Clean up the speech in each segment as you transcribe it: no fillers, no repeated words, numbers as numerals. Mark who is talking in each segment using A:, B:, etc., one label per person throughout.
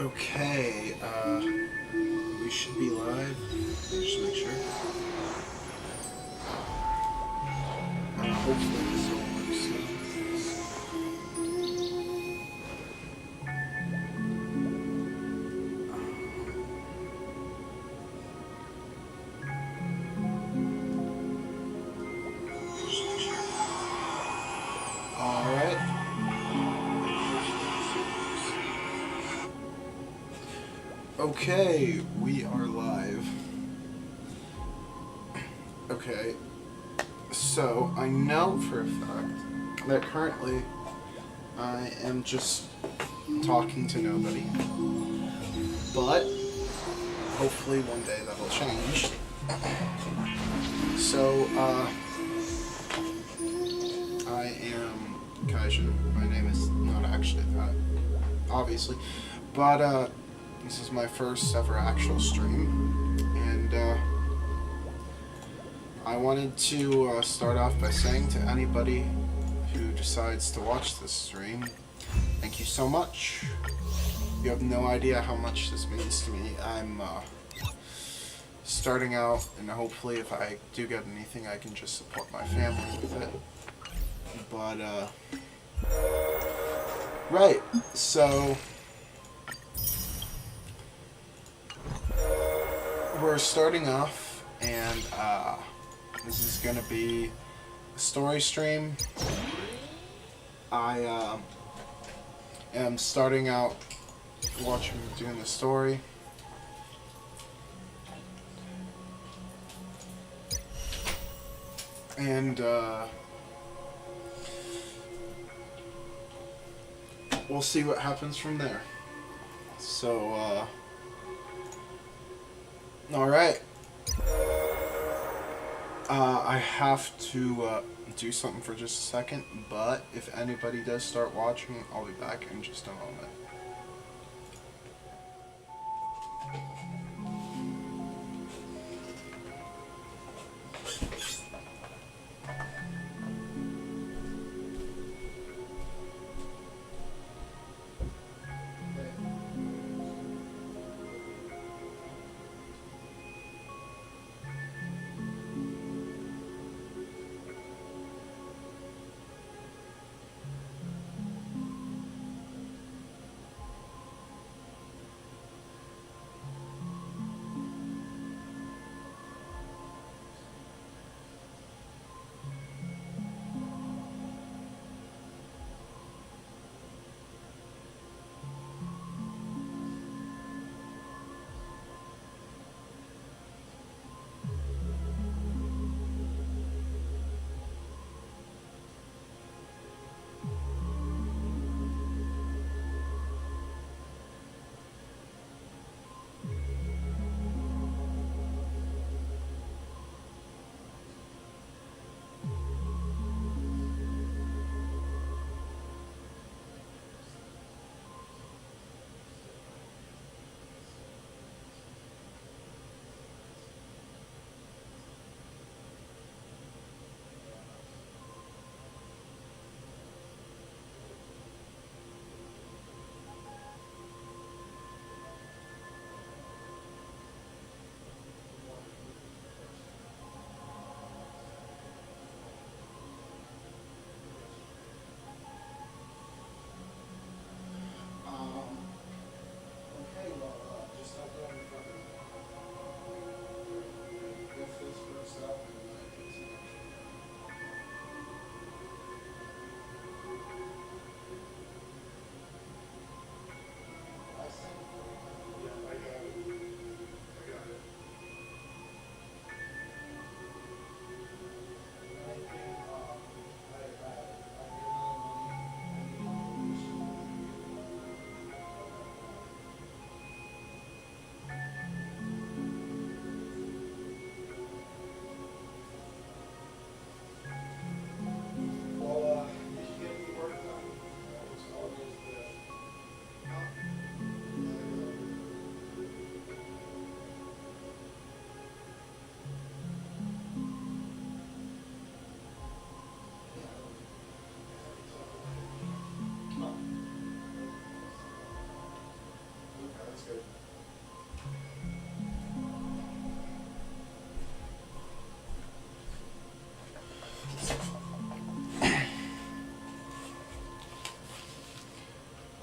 A: Okay, we should be live. Just make sure. Hopefully this all works. Alright. Okay, we are live. Okay, so I know for a fact that currently I am just talking to nobody, but hopefully one day that'll change. So, I am Kaijin. My name is not actually that, obviously, but this is my first ever actual stream, and I wanted to start off by saying to anybody who decides to watch this stream, thank you so much. You have no idea how much this means to me. I'm starting out, and hopefully if I do get anything, I can just support my family with it. But, right, so we're starting off, and this is going to be a story stream. I am starting out doing the story. And we'll see what happens from there. So, alright. I have to do something for just a second, but if anybody does start watching, I'll be back in just a moment.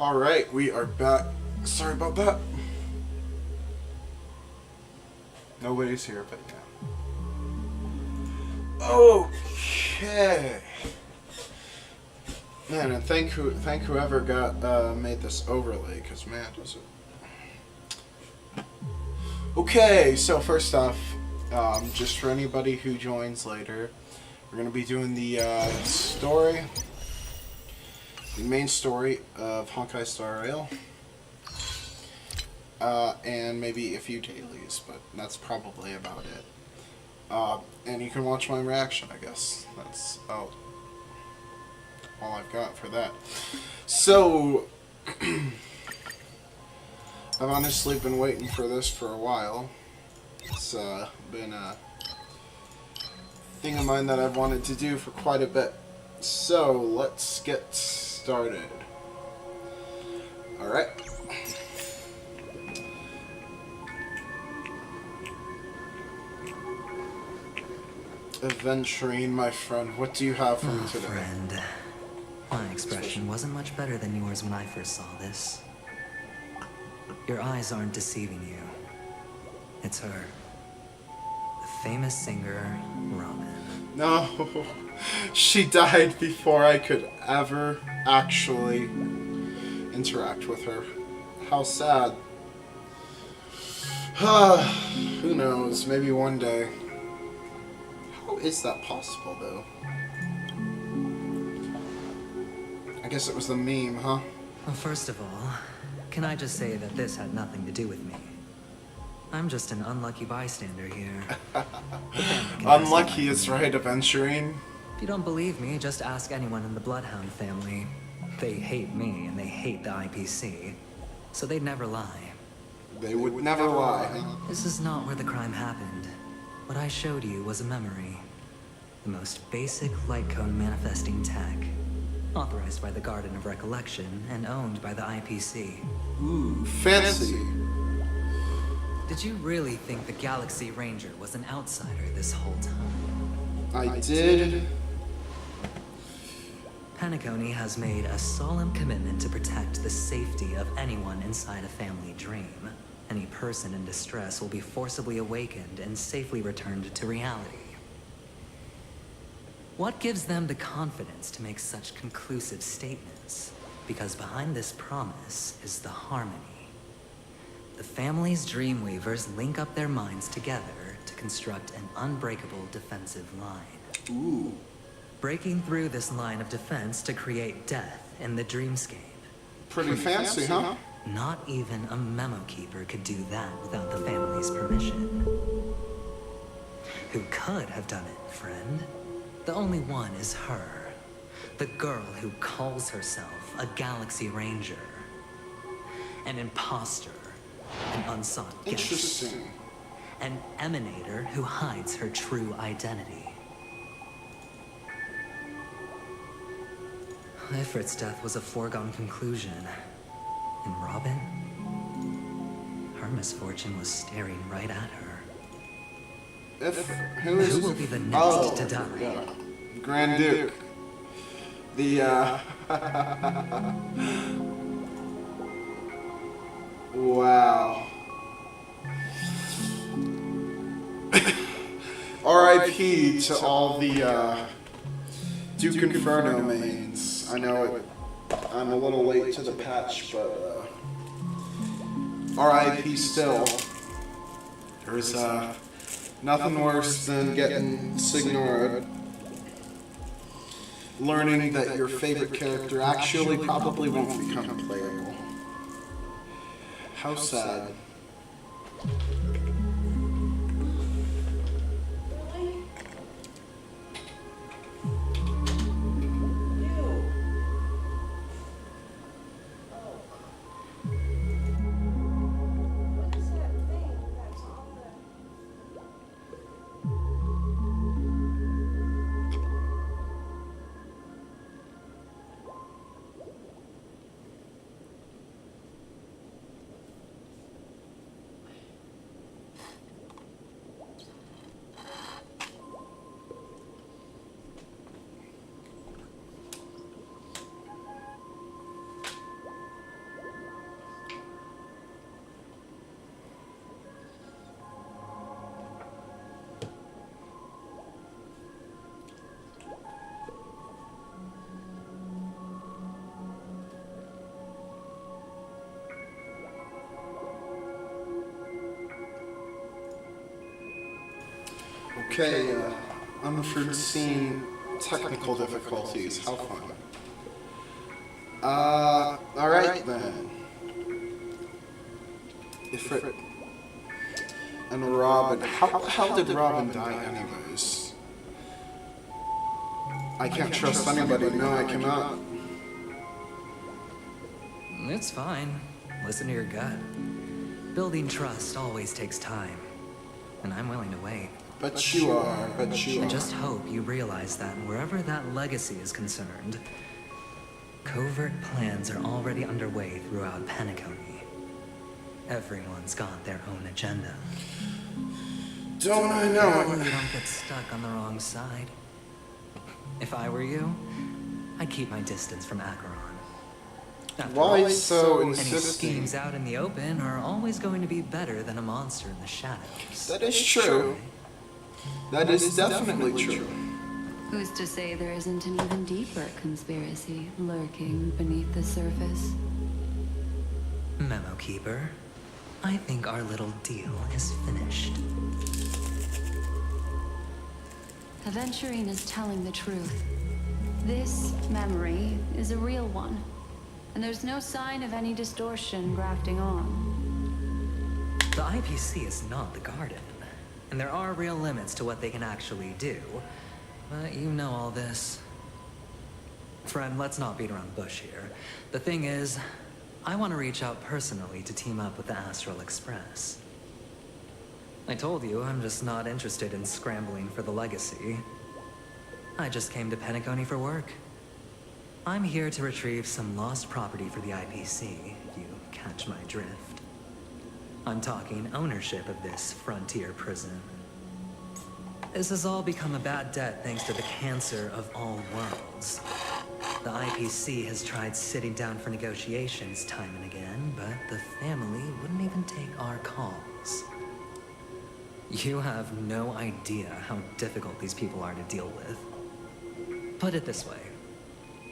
A: Alright, we are back. Sorry about that. Nobody's here, but yeah. Okay. Man, and thank whoever got made this overlay, because man, does it. Okay, so first off, just for anybody who joins later, we're going to be doing the story, the main story of Honkai Star Rail, and maybe a few dailies, but that's probably about it. And you can watch my reaction, I guess. That's all I've got for that. So, I've honestly been waiting for this for a while. It's been a thing of mine that I've wanted to do for quite a bit. So, let's get started. Alright. Adventuring, my friend. What do you have for me today?
B: Friend. My expression wasn't much better than yours when I first saw this. Your eyes aren't deceiving you. It's her. The famous singer, Robin.
A: No, she died before I could ever actually interact with her. How sad. Who knows, maybe one day. How is that possible, though? I guess it was the meme, huh?
B: Well, first of all, can I just say that this had nothing to do with me? I'm just an unlucky bystander here.
A: Unlucky is right, adventuring.
B: If you don't believe me, just ask anyone in the Bloodhound family. They hate me and they hate the IPC, so they'd never lie.
A: They would never lie.
B: This is not where the crime happened. What I showed you was a memory. The most basic light cone manifesting tech. Authorized by the Garden of Recollection and owned by the IPC.
A: Ooh, fancy.
B: Did you really think the Galaxy Ranger was an outsider this whole time?
A: I did.
B: Penacony has made a solemn commitment to protect the safety of anyone inside a family dream. Any person in distress will be forcibly awakened and safely returned to reality. What gives them the confidence to make such conclusive statements? Because behind this promise is the harmony. The family's Dreamweavers link up their minds together to construct an unbreakable defensive line.
A: Ooh.
B: Breaking through this line of defense to create death in the dreamscape.
A: Pretty fancy, huh?
B: Not even a memo keeper could do that without the family's permission. Who could have done it, friend? The only one is her. The girl who calls herself a Galaxy Ranger. An imposter. An unsought guest.
A: Interesting.
B: An emanator who hides her true identity. Ifrit's death was a foregone conclusion. And Robin? Her misfortune was staring right at her.
A: Who
B: will be the next to die?
A: Yeah. Grand Duke. The, wow. R.I.P. to all the, Duke Inferno mains. I know I'm a little late to the patch, but, R.I.P. still. There's, nothing worse than getting Signored. Learning that your favorite character actually probably won't become playable. How sad. Okay, unforeseen technical difficulties. How fun. Alright then. Ifrit and Robin. How the hell did Robin die anyways? I can't trust anybody. No, I cannot.
B: It's fine. Listen to your gut. Building trust always takes time, and I'm willing to wait.
A: But you are.
B: I just hope you realize that wherever that legacy is concerned, covert plans are already underway throughout Penacony. Everyone's got their own agenda.
A: Don't I know
B: You
A: it?
B: don't get stuck on the wrong side. If I were you, I'd keep my distance from Acheron. After
A: Why
B: all,
A: so
B: any
A: insistent?
B: schemes out in the open are always going to be better than a monster in the shadows.
A: That is true. That is definitely true.
C: Who's to say there isn't an even deeper conspiracy lurking beneath the surface?
B: Memo Keeper, I think our little deal is finished.
C: Aventurine is telling the truth. This memory is a real one, and there's no sign of any distortion grafting on.
B: The IPC is not the Garden, and there are real limits to what they can actually do. But you know all this. Friend, let's not beat around the bush here. The thing is, I want to reach out personally to team up with the Astral Express. I told you I'm just not interested in scrambling for the legacy. I just came to Penacony for work. I'm here to retrieve some lost property for the IPC, if you catch my drift. I'm talking ownership of this frontier prison. This has all become a bad debt thanks to the cancer of all worlds. The IPC has tried sitting down for negotiations time and again, but the family wouldn't even take our calls. You have no idea how difficult these people are to deal with. Put it this way.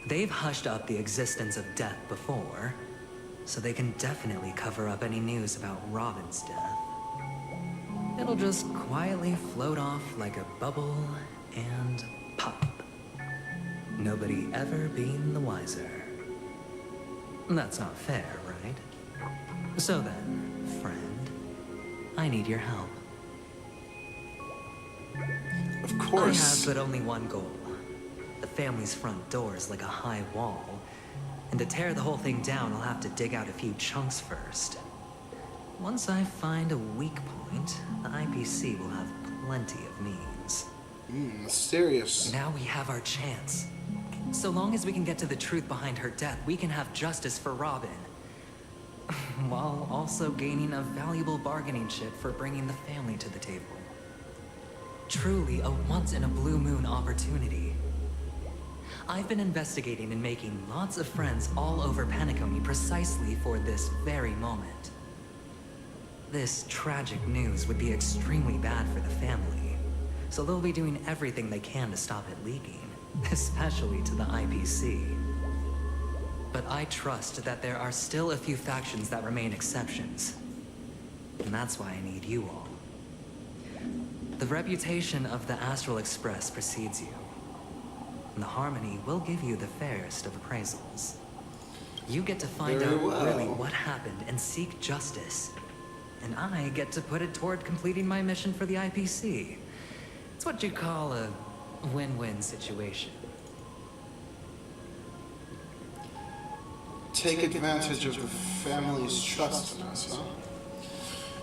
B: They've hushed up the existence of death before, so they can definitely cover up any news about Robin's death. It'll just quietly float off like a bubble and pop. Nobody ever being the wiser. That's not fair, right? So then, friend, I need your help.
A: Of
B: I
A: course.
B: have but only one goal. The family's front door is like a high wall. And to tear the whole thing down, I'll have to dig out a few chunks first. Once I find a weak point, the IPC will have plenty of means.
A: Mysterious.
B: Now we have our chance. So long as we can get to the truth behind her death, we can have justice for Robin. While also gaining a valuable bargaining chip for bringing the family to the table. Truly a once-in-a-blue-moon opportunity. I've been investigating and making lots of friends all over Penacony precisely for this very moment. This tragic news would be extremely bad for the family, so they'll be doing everything they can to stop it leaking, especially to the IPC. But I trust that there are still a few factions that remain exceptions, and that's why I need you all. The reputation of the Astral Express precedes you. And the Harmony will give you the fairest of appraisals. You get to find
A: Very
B: out
A: well.
B: really what happened and seek justice. And I get to put it toward completing my mission for the IPC. It's what you call a win-win situation.
A: Take advantage of the family's trust in us, huh?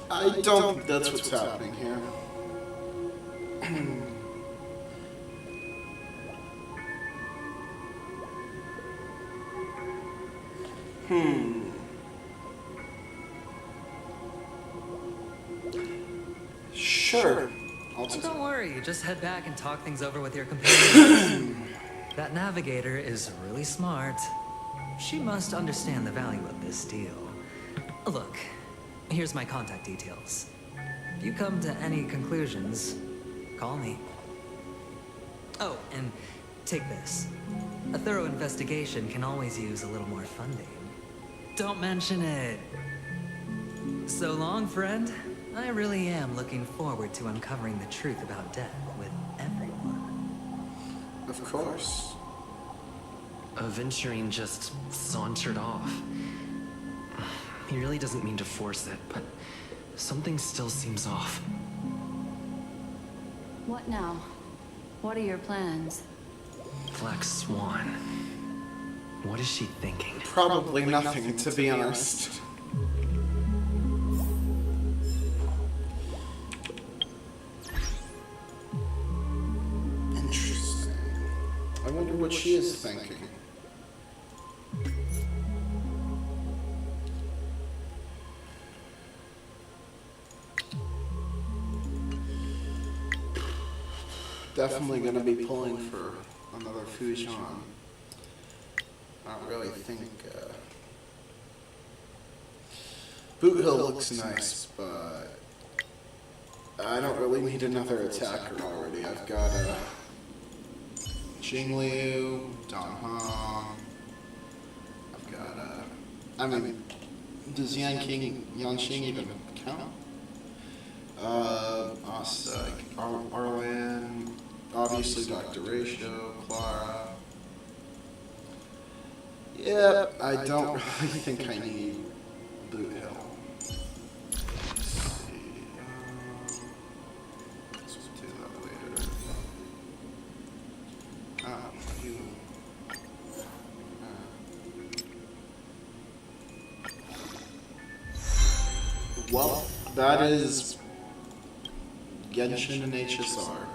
A: I don't think that's what's happening here. Sure. I'll take
B: Don't worry, just head back and talk things over with your companions. That navigator is really smart. She must understand the value of this deal. Look, here's my contact details. If you come to any conclusions, call me. Oh, and take this. A thorough investigation can always use a little more funding. Don't mention it. So long, friend. I really am looking forward to uncovering the truth about death with everyone.
A: Of course.
D: Aventurine just sauntered off. He really doesn't mean to force it, but something still seems off.
C: What now? What are your plans?
D: Black Swan. What is she thinking?
A: Probably nothing, to be honest. Interesting. I wonder what she is thinking. Definitely gonna be pulling for another Fusion. I don't really think Boot Hill looks nice, but I don't really need another attacker already. I've got Jingliu, Don Hong. I've got I mean, does Yanqing even count? Arlan, obviously Dr. Ratio, Clara. Yeah, I don't really think I need Boot Hill. Let's see. Let's do that later. You. Well, that is Genshin and HSR.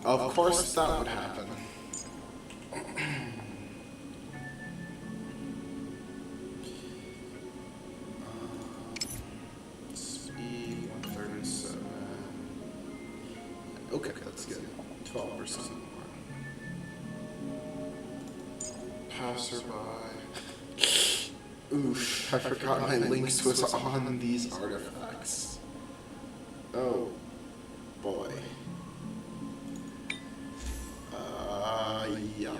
A: Of course that would happen. Speed 137. Okay, that's good. 12% more. Passerby. Oof, I forgot my links was on these artifacts. Oh, boy. Yeah.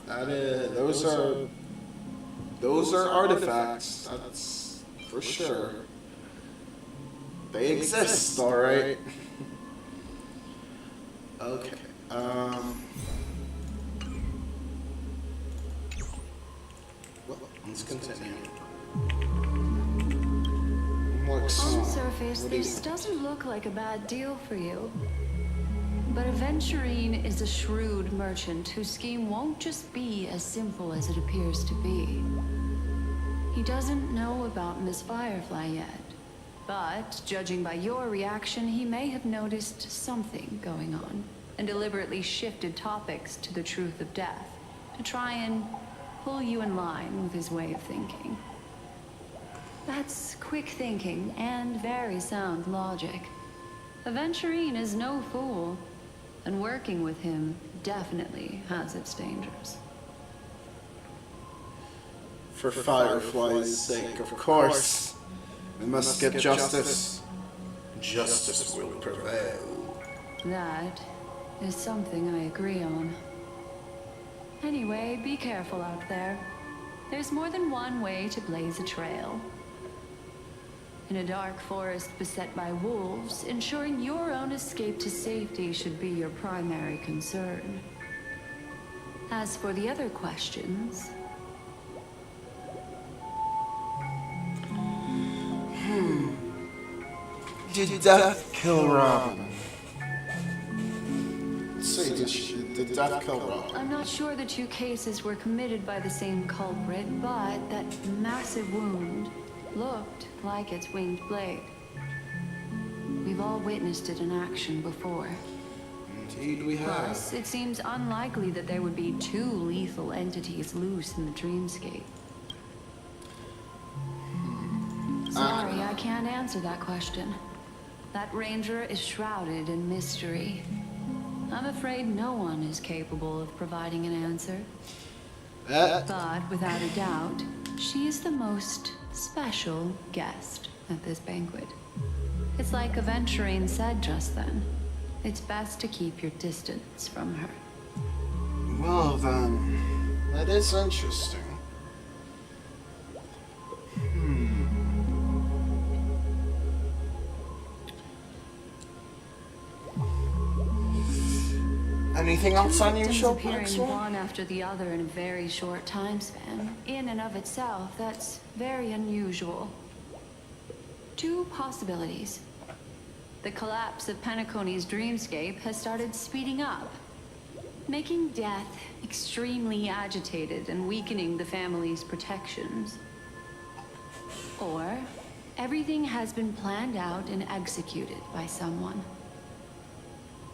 A: That is, those are artifacts, that's for sure. They exist, alright. Okay, well, let's continue.
C: On surface, this doesn't look like a bad deal for you. But Aventurine is a shrewd merchant whose scheme won't just be as simple as it appears to be. He doesn't know about Miss Firefly yet, but judging by your reaction, he may have noticed something going on and deliberately shifted topics to the truth of death to try and pull you in line with his way of thinking. That's quick thinking and very sound logic. Aventurine is no fool, and working with him definitely has its dangers.
A: For Firefly's sake, of course. We must get justice. Justice will prevail.
C: That is something I agree on. Anyway, be careful out there. There's more than one way to blaze a trail. In a dark forest beset by wolves, ensuring your own escape to safety should be your primary concern. As for the other questions...
A: Did Death kill Robin? Say, did Death kill Robin?
C: I'm not sure the two cases were committed by the same culprit, but that massive wound looked like its winged blade. We've all witnessed it in action before.
A: Indeed we have.
C: Plus, it seems unlikely that there would be two lethal entities loose in the dreamscape. Sorry, I can't answer that question. That ranger is shrouded in mystery. I'm afraid no one is capable of providing an answer. But without a doubt, she is the most special guest at this banquet. It's like Aventurine said just then. It's best to keep your distance from her.
A: Well then, that is interesting. Anything else unusual,
C: Victims appearing
A: Maxwell?
C: one after the other in a very short time span. In and of itself, that's very unusual. Two possibilities. The collapse of Penacony's dreamscape has started speeding up, making death extremely agitated and weakening the family's protections. Or everything has been planned out and executed by someone.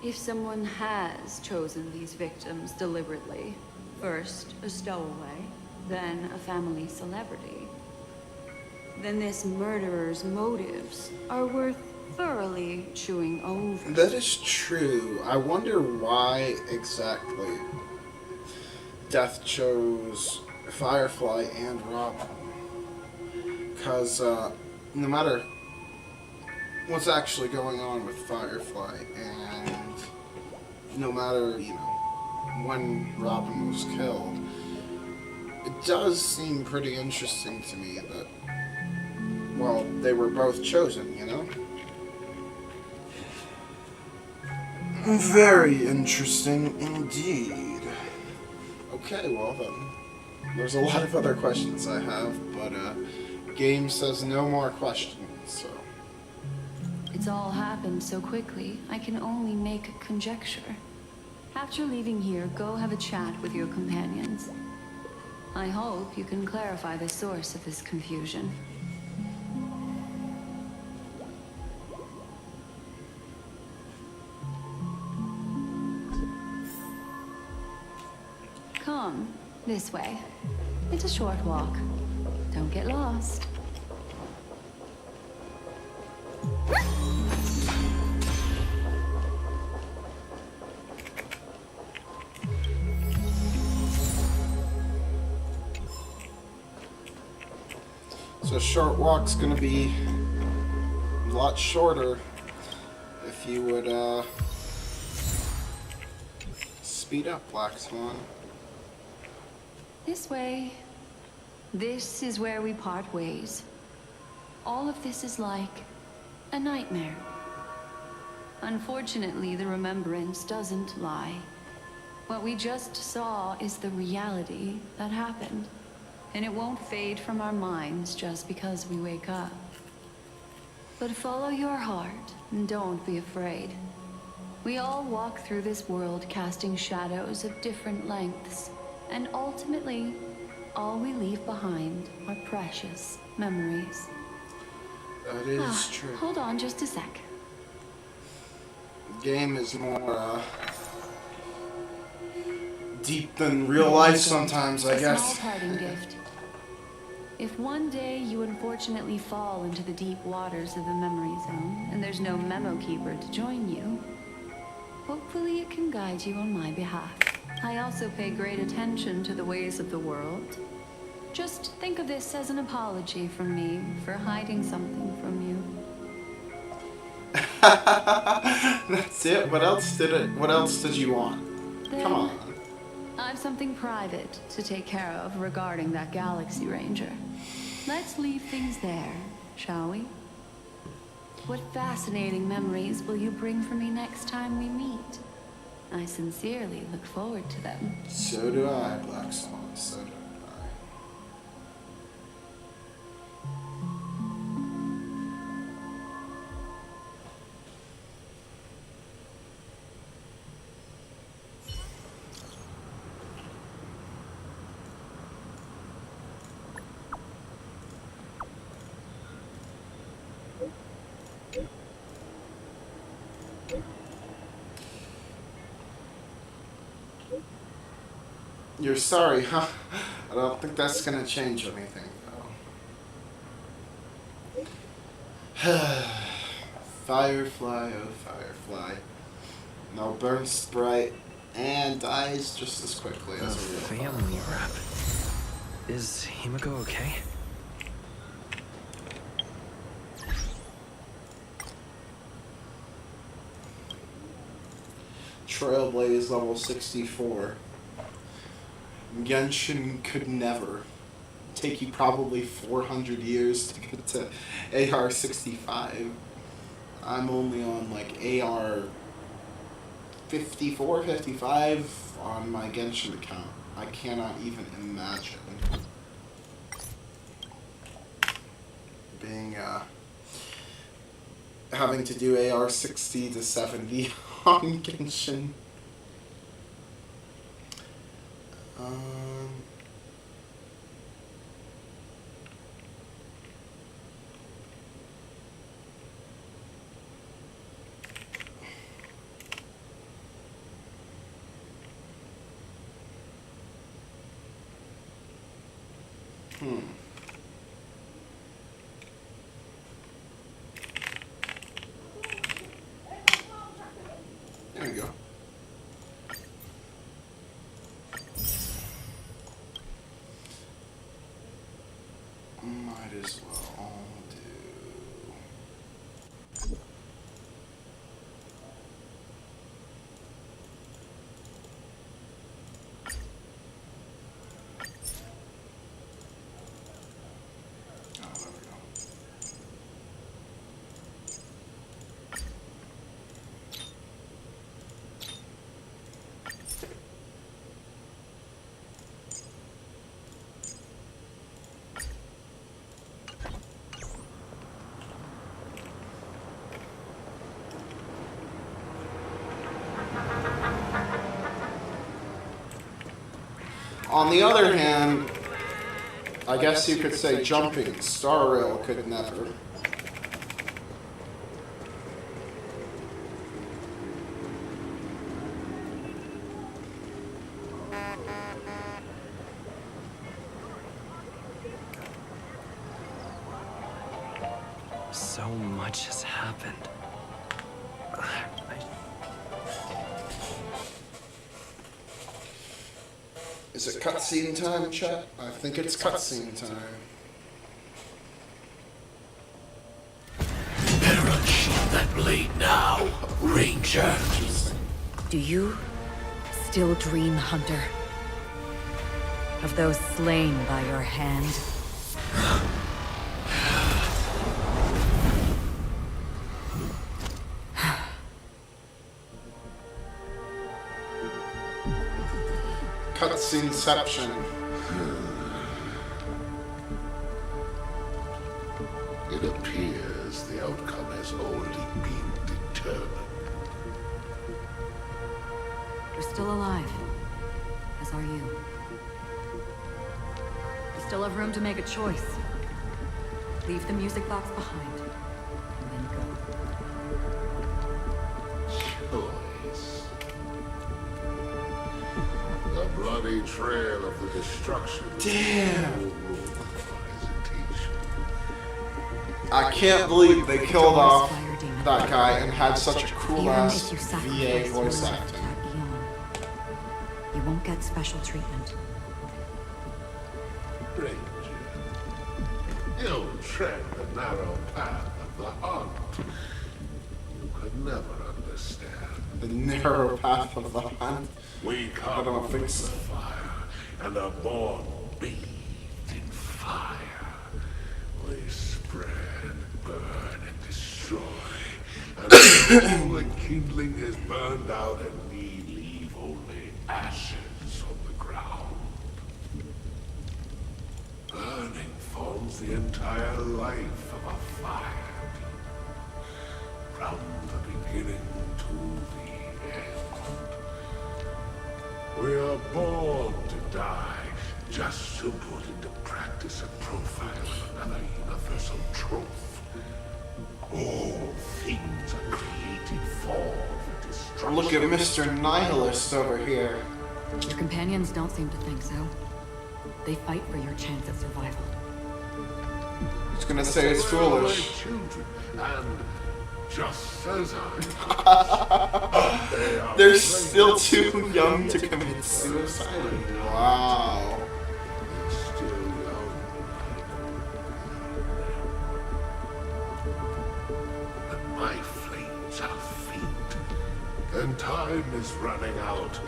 C: If someone has chosen these victims deliberately, first a stowaway, then a family celebrity, then this murderer's motives are worth thoroughly chewing over.
A: That is true. I wonder why exactly Death chose Firefly and Robin. Because no matter what's actually going on with Firefly, and no matter, when Robin was killed, it does seem pretty interesting to me that, well, they were both chosen, Very interesting indeed. Okay, well then, there's a lot of other questions I have, but game says no more questions, so.
C: It's all happened so quickly, I can only make a conjecture. After leaving here, go have a chat with your companions. I hope you can clarify the source of this confusion. Come, this way. It's a short walk. Don't get lost.
A: So short walk's gonna be a lot shorter if you would speed up, Black Swan.
C: This way. This is where we part ways. All of this is like a nightmare. Unfortunately, the remembrance doesn't lie. What we just saw is the reality that happened. And it won't fade from our minds just because we wake up. But follow your heart and don't be afraid. We all walk through this world casting shadows of different lengths. And ultimately, all we leave behind are precious memories.
A: That is true.
C: Hold on just a sec.
A: The game is more deep than real life sometimes, I
C: A
A: guess.
C: small parting gift. If one day you unfortunately fall into the deep waters of the memory zone, and there's no memo keeper to join you, hopefully it can guide you on my behalf. I also pay great attention to the ways of the world. Just think of this as an apology from me for hiding something from you.
A: That's it? What else did you want? Come on.
C: I've something private to take care of regarding that Galaxy Ranger. Let's leave things there, shall we? What fascinating memories will you bring for me next time we meet? I sincerely look forward to them.
A: So do I, Black Swan. So do I. You're sorry, huh? I don't think that's gonna change anything, though. Firefly, oh Firefly. Now burns bright and dies just as quickly
D: The
A: as a real
D: family rep. Is Himiko okay?
A: Trailblaze level 64. Genshin could never. Take you probably 400 years to get to AR 65. I'm only on like AR 54, 55 on my Genshin account. I cannot even imagine being, having to do AR 60 to 70 on Genshin. There you go. Might as well do. Oh, there we go. On the other hand, I guess you could say jumping Star Rail could never.
D: So much has happened.
A: Is it cutscene time, chat? I think it's cutscene time.
E: Better unsheath that blade now, Ranger.
F: Do you still dream, Hunter? Of those slain by your hand?
A: Cutsceneception.
E: It appears the outcome has already been determined.
F: You're still alive, as are you. You still have room to make a choice. Leave the music box behind, and then go.
E: Choice. The bloody trail of the destruction.
A: Damn. I can't believe they killed off that guy and had such a cool ass VA voice acting.
F: You won't get special treatment.
E: Ranger, you tread the narrow path of the hunt. You could never understand.
A: The narrow path of the hunt.
E: We come
A: I don't think
E: from
A: so.
E: the fire and are born bathed in fire. We spread, burn, and destroy. And all the kindling is burned out and we leave only ashes on the ground. Burning forms the entire life of a fire. From the beginning to the end. We are born to die, just to put into practice a profile of another universal truth. All things are created for the destruction.
A: Look at Mr. Nihilist over here.
F: Your companions don't seem to think so. They fight for your chance at survival.
A: He's gonna say it's
E: They are my
A: foolish.
E: children, and just as I they are
A: They're
E: playing
A: still too young to commit suicide. Wow.
E: still young. But my flames are faint, and time is running out.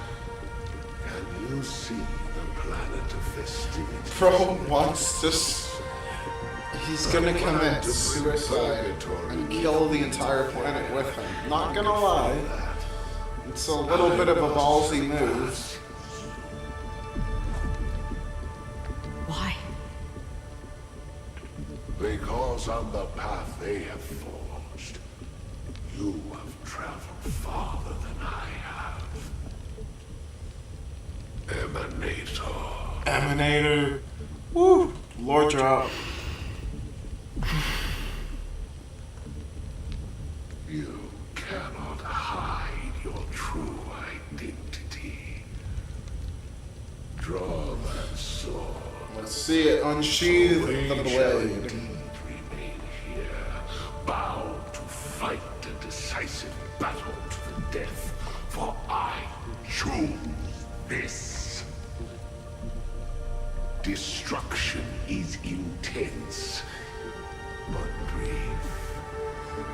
E: Can you see the planet of festivity?
A: Bro wants to. He's gonna commit suicide and kill the entire planet with him. Not gonna lie. It's a little bit of a ballsy move.
F: Why?
E: Because on the path they have forged, you have traveled farther than I have. Emanator.
A: Emanator. Woo! Lord drop.
E: You cannot hide your true identity. Draw that sword.
A: Let's see it unsheathe the
E: Shall
A: blade.
E: indeed remain here, bound to fight a decisive battle to the death, for I choose this. Destruction is intense, but brief.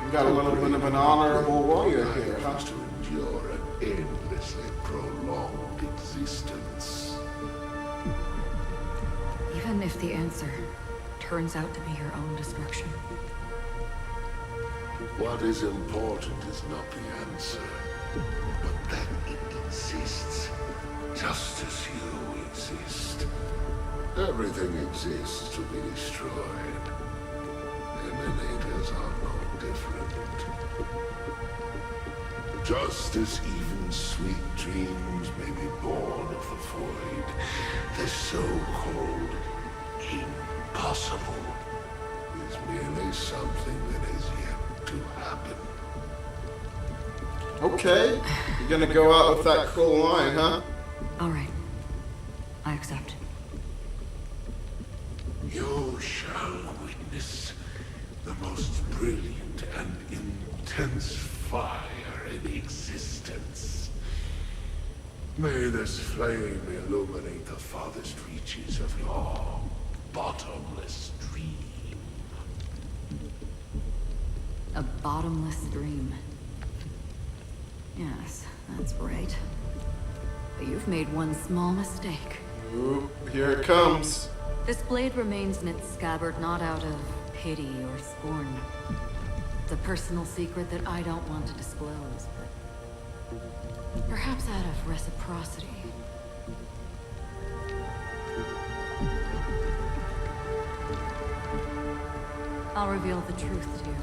A: We got a little bit of an honorable warrior here, huh?
E: To endure an endlessly prolonged existence.
F: Even if the answer turns out to be your own destruction.
E: What is important is not the answer, but that it exists, just as you exist. Everything exists to be destroyed. Emanators are no different. Just as even sweet dreams may be born of the void, the so-called impossible is merely something that is yet to happen.
A: Okay. You're gonna go out with that cool line, huh?
F: All right. I accept.
E: You shall witness the most brilliant and intense fire in existence. May this flame illuminate the farthest reaches of your bottomless dream.
F: A bottomless dream. Yes, that's right. But you've made one small mistake.
A: Ooh, here it comes.
F: This blade remains in its scabbard not out of pity or scorn. It's a personal secret that I don't want to disclose, but perhaps out of reciprocity. I'll reveal the truth to you.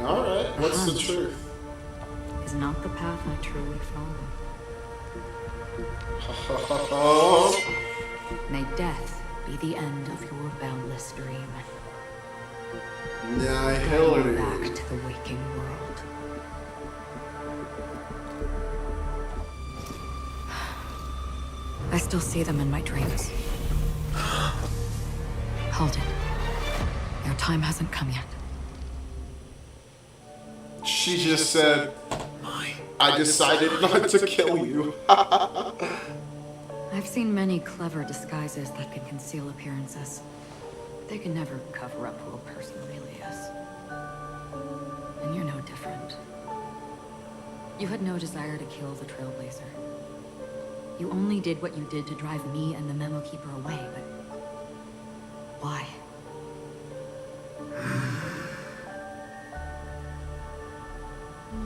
A: Alright, what's the truth?
F: Is not the path I truly follow.
A: Oh,
F: May death be the end of your boundless dream.
A: yeah,
F: Bring
A: Hillary.
F: you back to the waking world. I still see them in my dreams. Hold it. Your time hasn't come yet.
A: She just said, I decided not to kill you.
F: I've seen many clever disguises that can conceal appearances. They can never cover up who a person really is. And you're no different. You had no desire to kill the Trailblazer. You only did what you did to drive me and the Memo Keeper away, but... why?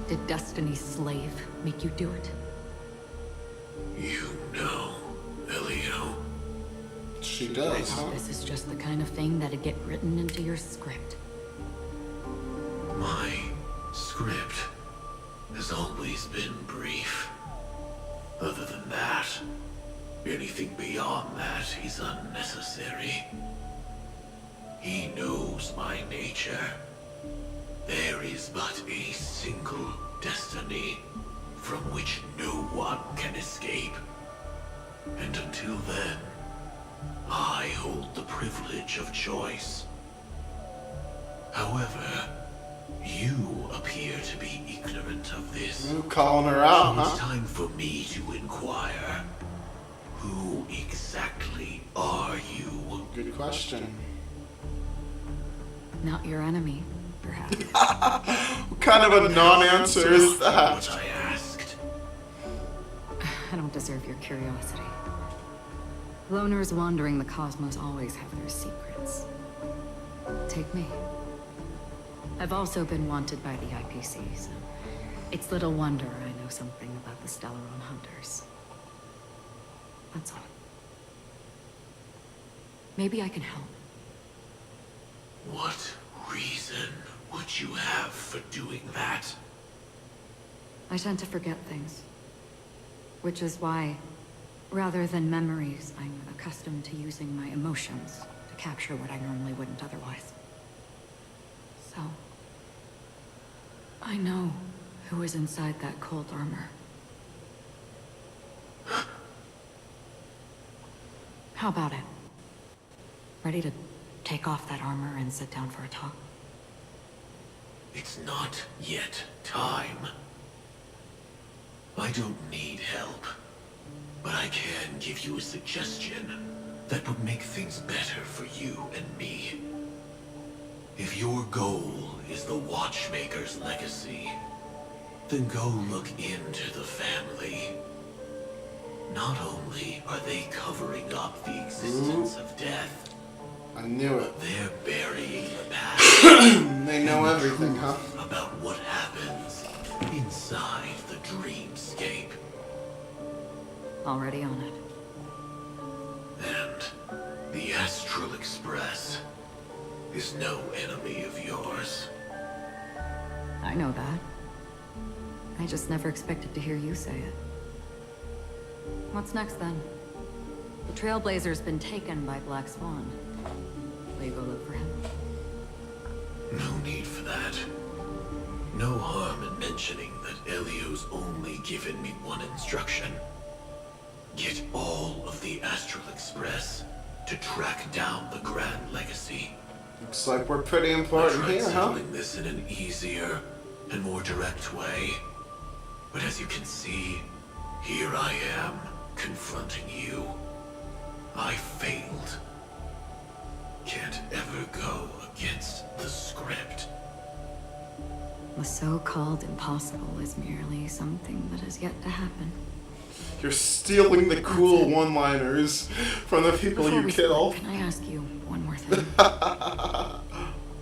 F: Did Destiny's slave make you do it?
E: You know, Elio.
A: She does, huh?
F: This is just the kind of thing that'd get written into your script.
E: My script has always been brief. Other than that, anything beyond that is unnecessary. He knows my nature. There is but a single destiny from which no one can escape. And until then, I hold the privilege of choice. However, you appear to be ignorant of this.
A: You calling her out,
E: So it's
A: huh?
E: time for me to inquire. Who exactly are you?
A: Good question.
F: Not your enemy, perhaps.
A: What kind of a non-answer is that?
E: What I asked.
F: I don't deserve your curiosity. Loners wandering the cosmos always have their secrets. Take me. I've also been wanted by the IPC, so It's little wonder I know something about the Stellaron Hunters. That's all. Maybe I can help.
E: What reason would you have for doing that?
F: I tend to forget things. Which is why, rather than memories, I'm accustomed to using my emotions to capture what I normally wouldn't otherwise. So, I know who was inside that cold armor. How about it? Ready to take off that armor and sit down for a talk?
E: It's not yet time. I don't need help, but I can give you a suggestion that would make things better for you and me. If your goal is the Watchmaker's legacy, then go look into the family. Not only are they covering up the existence of death,
A: I knew it.
E: but they're burying the past.
A: They know
E: and the
A: everything, huh?
E: truth about what happens inside the dreamscape.
F: Already on it.
E: And the Astral Express is no enemy of yours.
F: I know that. I just never expected to hear you say it. What's next, then? The Trailblazer's been taken by Black Swan. Will you go look for him?
E: No need for that. No harm in mentioning that Elio's only given me one instruction. Get all of the Astral Express to track down the Grand Legacy.
A: Looks like we're pretty
E: I
A: important
E: tried
A: here, huh?
E: settling this in an easier and more direct way. But as you can see, here I am, confronting you. I failed. Can't ever go against the script.
F: The so-called impossible is merely something that has yet to happen.
A: You're stealing the cool one-liners from the people
F: Before
A: you
F: we
A: kill.
F: start, can I ask you one more thing?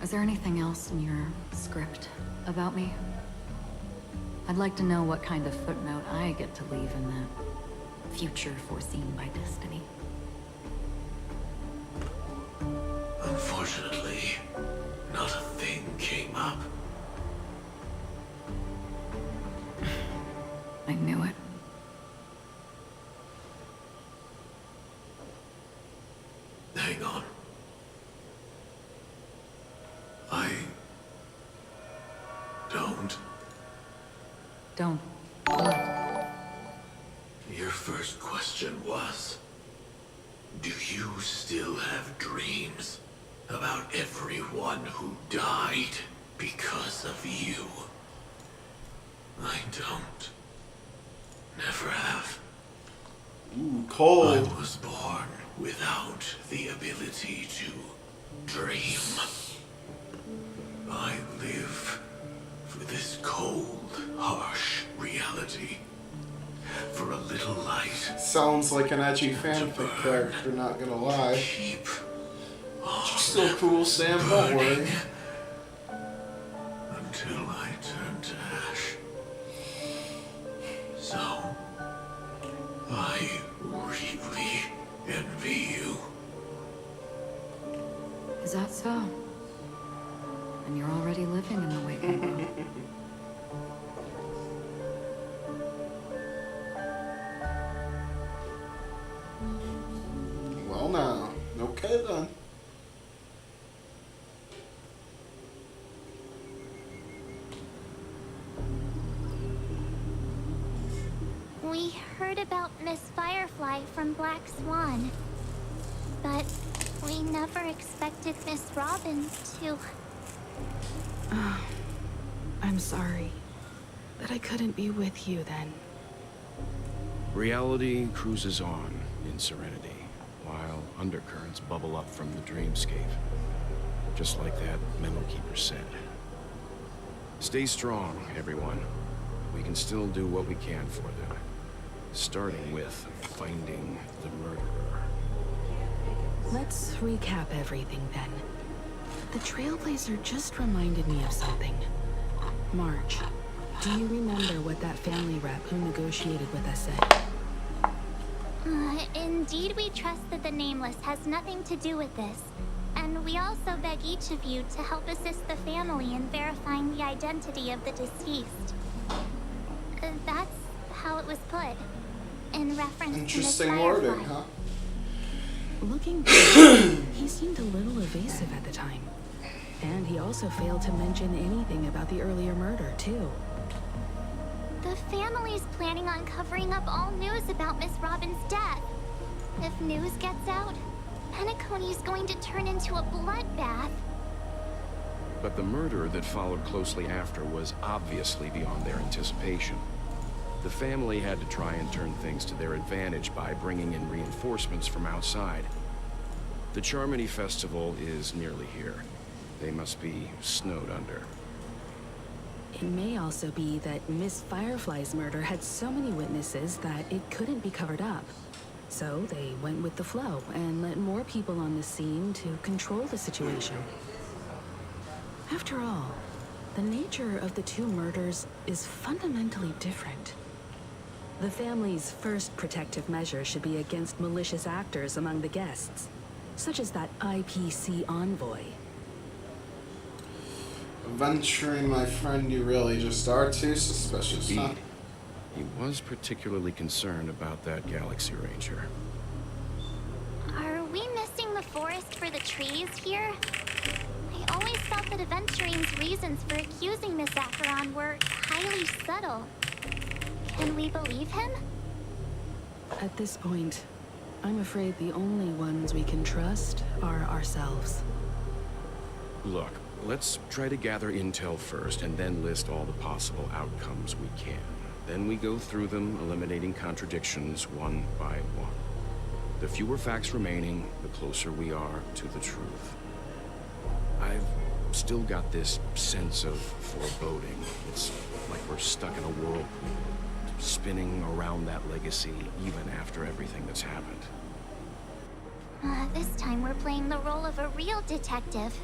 F: Is there anything else in your script about me? I'd like to know what kind of footnote I get to leave in that future foreseen by destiny.
E: Unfortunately, not a thing came up.
F: I knew it.
E: Hang on. I don't.
F: Don't. What?
E: Your first question was, do you still have dreams about everyone who died because of you? I don't. Never have.
A: Ooh,
E: I
A: cold.
E: was born without the ability to dream. I live for this cold, harsh reality. For a little light.
A: Sounds like an edgy fanfic character, not gonna lie.
E: Keep on
A: Still cool, Sam, don't worry.
E: burning until I turn to ash. So, I really envy you.
F: Is that so? And you're already living in the waking world.
A: Well now. Okay then.
G: We heard about Miss Firefly from Black Swan, but we never expected Miss Robin to...
H: I'm sorry that I couldn't be with you then.
I: Reality cruises on in serenity, while undercurrents bubble up from the dreamscape. Just like that Memo Keeper said. Stay strong, everyone. We can still do what we can for them. Starting with finding the murderer.
H: Let's recap everything then. The Trailblazer just reminded me of something. March, Do you remember what that family rep who negotiated with us said?
G: Indeed, we trust that the Nameless has nothing to do with this. And we also beg each of you to help assist the family in verifying the identity of the deceased. That's how it was put. In reference to Miss
A: Interesting
G: Firefly.
A: wording, huh?
H: Looking back, he seemed a little evasive at the time. And he also failed to mention anything about the earlier murder, too.
G: The family's planning on covering up all news about Miss Robin's death. If news gets out, Penacony's going to turn into a bloodbath.
I: But the murder that followed closely after was obviously beyond their anticipation. The family had to try and turn things to their advantage by bringing in reinforcements from outside. The Charmony Festival is nearly here. They must be snowed under.
H: It may also be that Miss Firefly's murder had so many witnesses that it couldn't be covered up. So they went with the flow and let more people on the scene to control the situation. After all, the nature of the two murders is fundamentally different. The family's first protective measure should be against malicious actors among the guests, such as that IPC envoy.
A: Venturing, my friend, you really just are too suspicious, huh?
I: Indeed. He was particularly concerned about that Galaxy Ranger.
G: Are we missing the forest for the trees here? I always felt that Aventurine's reasons for accusing Miss Acheron were highly subtle. Can we believe him?
H: At this point, I'm afraid the only ones we can trust are ourselves.
I: Look, let's try to gather intel first and then list all the possible outcomes we can. Then we go through them, eliminating contradictions one by one. The fewer facts remaining, the closer we are to the truth. I've still got this sense of foreboding. It's like we're stuck in a whirlpool, spinning around that legacy even after everything that's happened.
G: This time we're playing the role of a real detective.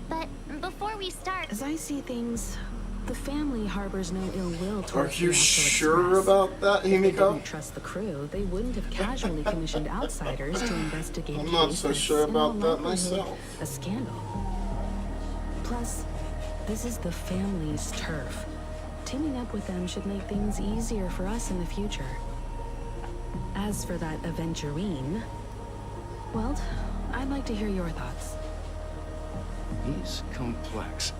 G: But before we start...
H: As I see things, the family harbors no ill will
A: Are
H: towards
A: you
H: the Astral
A: sure
H: Express.
A: about that,
H: If they
A: Himiko?
H: didn't trust the crew, they wouldn't have casually commissioned outsiders to investigate
A: I'm not
H: case
A: so
H: that's
A: sure
H: in all
A: about that
H: likelihood
A: myself.
H: A scandal. Plus, this is the family's turf. Teaming up with them should make things easier for us in the future. As for that Aventurine, well, I'd like to hear your thoughts.
I: He's complex.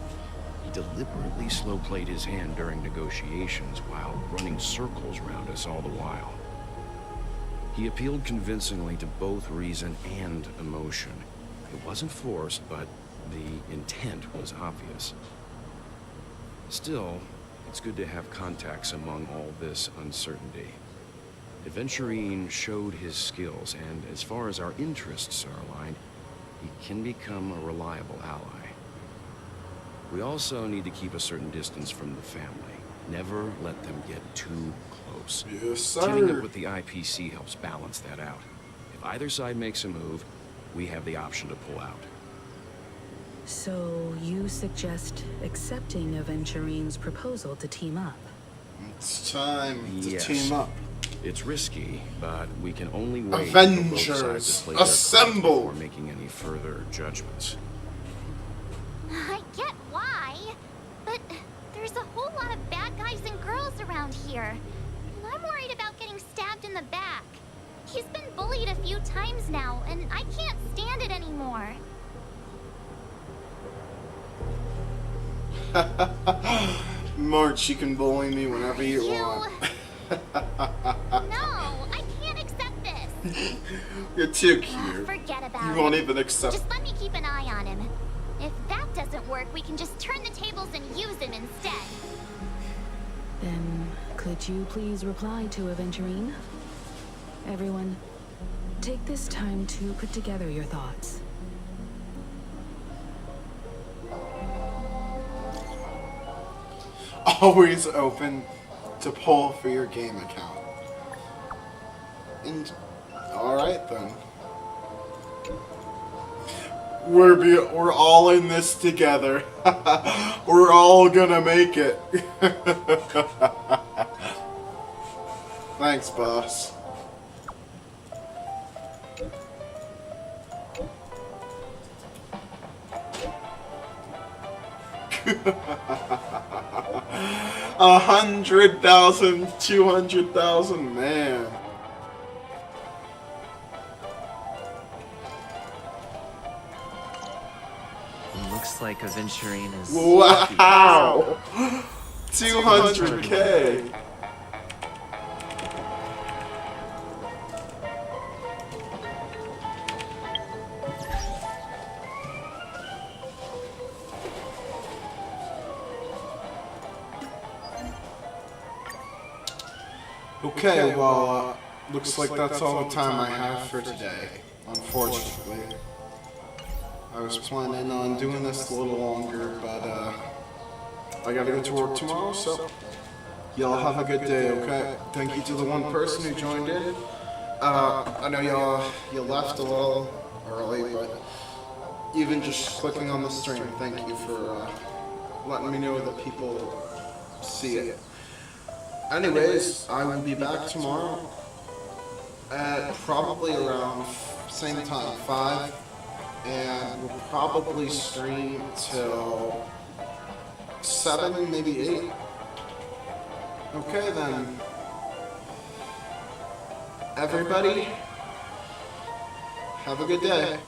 I: He deliberately slow-played his hand during negotiations while running circles around us all the while. He appealed convincingly to both reason and emotion. It wasn't forced, but the intent was obvious. Still, it's good to have contacts among all this uncertainty. Aventurine showed his skills, and as far as our interests are aligned, he can become a reliable ally. We also need to keep a certain distance from the family. Never let them get too close.
A: Yes,
I: Teaming
A: sir.
I: up with the IPC helps balance that out. If either side makes a move, we have the option to pull out.
H: So, you suggest accepting Aventurine's proposal to team up?
A: It's time to
I: Yes.
A: team up.
I: It's risky, but we can only wait
A: Avengers,
I: for both sides to play their cards
A: assemble!
I: before making any further judgments.
G: I get why, but there's a whole lot of bad guys and girls around here. And I'm worried about getting stabbed in the back. He's been bullied a few times now, and I can't stand it anymore.
A: March, you can bully me whenever you want.
G: No, I can't accept this.
A: You're too cute.
G: Forget about
A: You
G: it.
A: won't even accept.
G: Just let me keep an eye on him. If that doesn't work, we can just turn the tables and use him instead.
H: Then, could you please reply to Aventurine? Everyone, take this time to put together your thoughts.
A: Always open to pull for your game account. And alright then. We're all in this together. We're all gonna make it. Thanks, boss. $100,000, 200,000, man.
D: Looks like Aventurine is...
A: Wow! 200K. Okay, well, looks like that's all the time I have for today, unfortunately. I was planning on doing this a little longer, but I gotta go to work tomorrow, so y'all have a good day, okay? Thank you to the one person who joined in. I know you left a little early, but even just clicking on the stream, thank you for letting me know that people see it. Anyways, I will be back tomorrow at probably around same time, 5, and we'll probably stream till 7, maybe 8. Okay then. Everybody, have a good day.